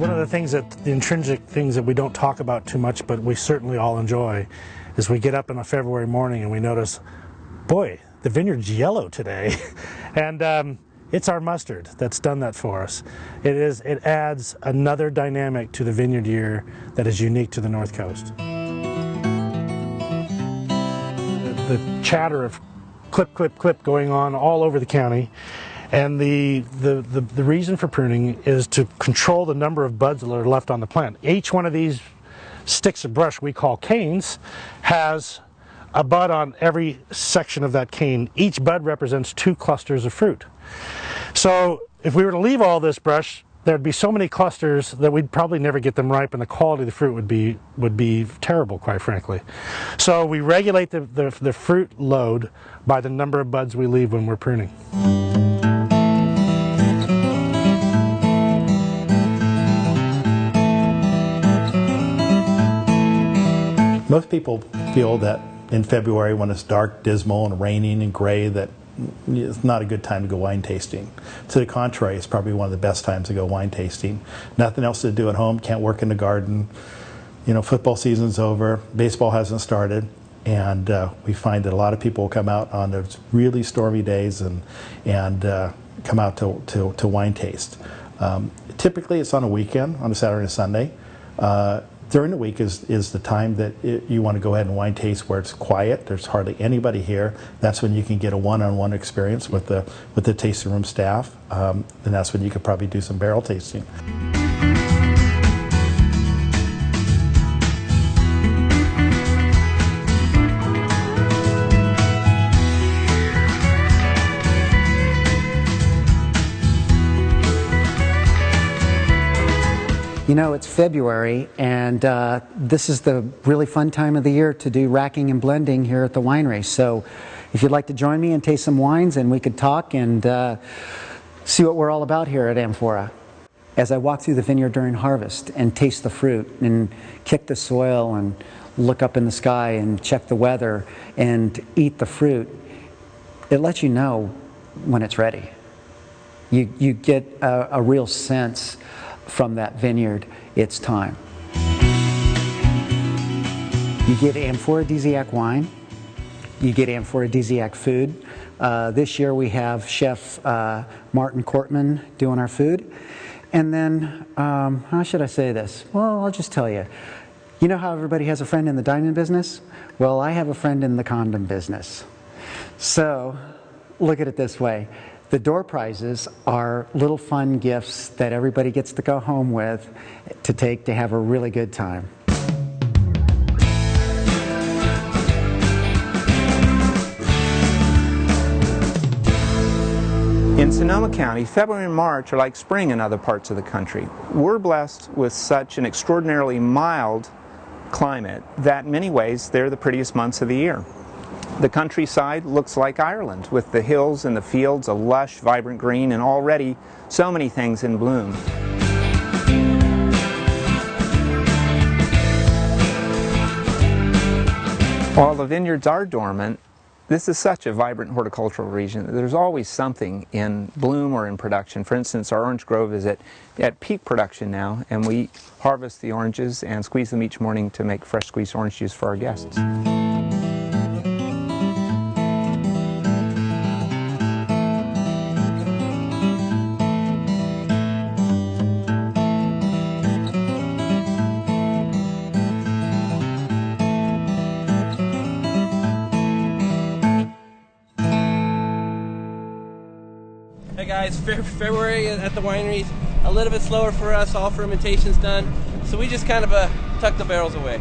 One of the things the intrinsic things that we don't talk about too much, but we certainly all enjoy, is we get up on a February morning and we notice, boy, the vineyard's yellow today. And it's our mustard that's done that for us. It adds another dynamic to the vineyard year that is unique to the North Coast. The chatter of clip, clip, clip going on all over the county. And the reason for pruning is to control the number of buds that are left on the plant. Each one of these sticks of brush we call canes has a bud on every section of that cane. Each bud represents 2 clusters of fruit. So if we were to leave all this brush, there'd be so many clusters that we'd probably never get them ripe, and the quality of the fruit would be terrible, quite frankly. So we regulate the fruit load by the number of buds we leave when we're pruning. Most people feel that in February, when it's dark, dismal, and raining and gray, that it's not a good time to go wine tasting. To the contrary, it's probably one of the best times to go wine tasting. Nothing else to do at home, can't work in the garden. You know, football season's over, baseball hasn't started, and we find that a lot of people will come out on those really stormy days and come out to wine taste. Typically, it's on a weekend, on a Saturday and Sunday. During the week is the time that you want to go ahead and wine taste where it's quiet. There's hardly anybody here. That's when you can get a one-on-one experience with the tasting room staff. And that's when you could probably do some barrel tasting. You know, it's February, and this is the really fun time of the year to do racking and blending here at the winery. So if you'd like to join me and taste some wines, and we could talk and see what we're all about here at Amphora. As I walk through the vineyard during harvest and taste the fruit and kick the soil and look up in the sky and check the weather and eat the fruit, it lets you know when it's ready. You get a real sense from that vineyard, it's time. You get aphrodisiac wine, you get aphrodisiac food. This year we have Chef Martin Cortman doing our food. And then, how should I say this? Well, I'll just tell you. You know how everybody has a friend in the diamond business? Well, I have a friend in the condom business. So, look at it this way. The door prizes are little fun gifts that everybody gets to go home with to take to have a really good time. In Sonoma County, February and March are like spring in other parts of the country. We're blessed with such an extraordinarily mild climate that in many ways they're the prettiest months of the year. The countryside looks like Ireland, with the hills and the fields a lush, vibrant green, and already so many things in bloom. While the vineyards are dormant, this is such a vibrant horticultural region. There's always something in bloom or in production. For instance, our orange grove is at peak production now, and we harvest the oranges and squeeze them each morning to make fresh squeezed orange juice for our guests. Hey guys, February at the winery, a little bit slower for us, all fermentation's done, so we just kind of tuck the barrels away.